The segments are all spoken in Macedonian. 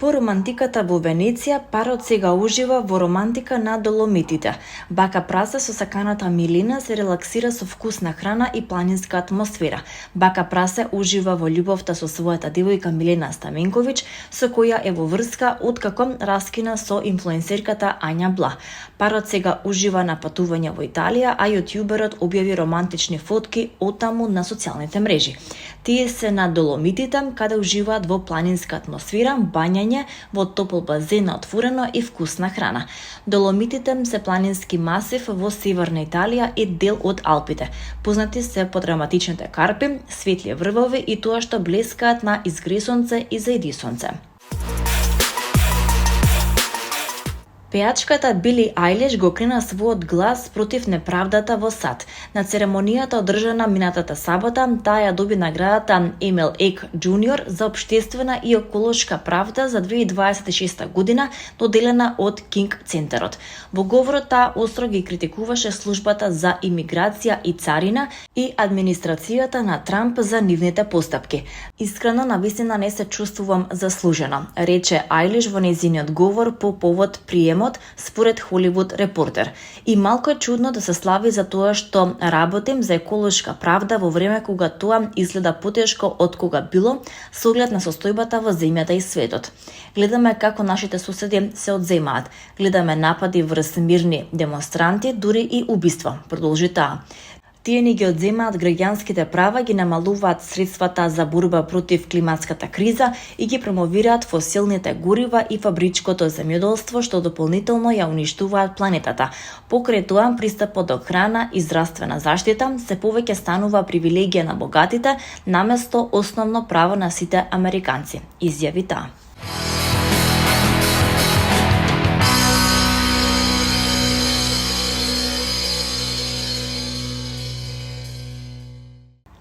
По романтиката во Венеција, парот сега ужива во романтика на Доломитите. Бака Прасе со саканата Милина се релаксира со вкусна храна и планинска атмосфера. Бака Прасе ужива во љубовта со својата девојка Милена Стаменковиќ, со која е во врска откако раскина со инфлуенсерката Ања Бла. Парот сега ужива на патување во Италија, а јутјуберот објави романтични фотки оттаму на социјалните мрежи. Тие се на Доломитите, каде уживаат во планинска атмосфера, бањање во топол базен на отворено и вкусна храна. Доломитите се планински масив во северна Италија и дел од Алпите. Познати се по драматичните карпи, светли врвови и тоа што блескаат на изгресонце и заиди сонце. Пејачката Били Ајлиш го крена својот глас против неправдата во САД. На церемонијата одржана минатата сабота, таа ја доби наградата Емил Ек Џуниор за општествена и еколошка правда за 2026 година, доделена од Кинг Центарот. Во говорот таа остро ги критикуваше службата за имиграција и царина и администрацијата на Трамп за нивните постапки. Искрено, навистина не се чувствувам заслужено, рече Ајлиш во нејзиниот говор по повод приемот според Холивуд Репортер. И малку е чудно да се слави за тоа што работим за еколошка правда во време кога тоа изгледа потешко од кога било, со оглед на состојбата во земјата и светот. Гледаме како нашите соседи се одземаат. Гледаме напади врз мирни демонстранти, дури и убиства, продолжи таа. Тие ни ги одземаат граѓанските права, ги намалуваат средствата за борба против климатската криза и ги промовираат фосилните горива и фабричкото земјоделство, што дополнително ја уништуваат планетата. Покрај тоа, пристапот до храна и здравствена заштита се повеќе станува привилегија на богатите, наместо основно право на сите американци, изјави таа.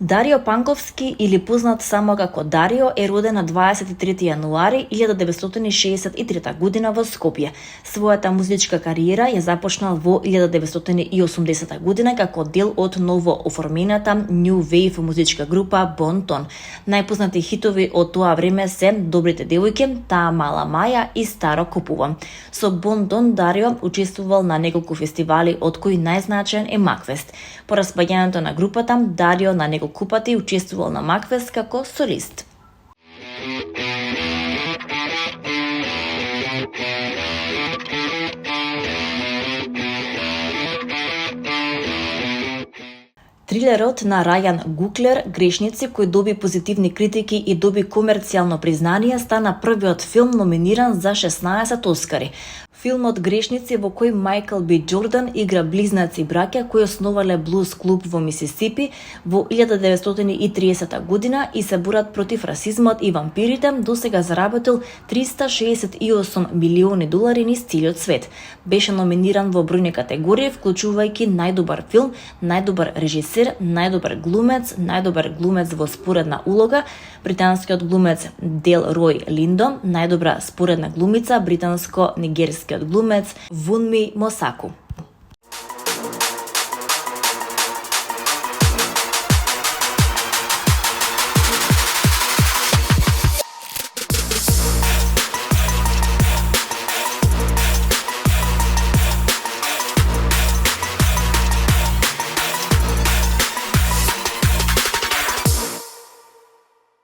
Дарио Панковски, или познат само како Дарио, е роден на 23 јануари 1963 година во Скопје. Својата музичка кариера ја започнал во 1980 година како дел од ново оформената New Wave музичка група Bon Ton. Најпознати хитови од тоа време се Добрите девојки, Таа мала Маја и Старо купувам. Со Bon Ton Дарио учествувал на неколку фестивали, од кои најзначаен е Макфест. По распаѓањето на групата, Дарио на неколку пати учествувал на Макфест како солист. Трилерот на Рајан Гуклер "Грешници", кој доби позитивни критики и доби комерцијално признание, стана првиот филм номиниран за 16 Оскари. Филмот "Грешници", во кој Мајкл Би Џордан игра близнаци браќа кои основале блуз клуб во Мисисипи во 1930 година и се борат против расизмот и вампирите, досега заработил $368 милиони низ целиот свет. Беше номиниран во бројни категории, вклучувајќи најдобар филм, најдобар режисер, најдобар глумец во споредна улога, британскиот глумец Дел Рој Линдо, најдобра споредна глумица, британско-нигерскиот глумец Вунми Мосаку.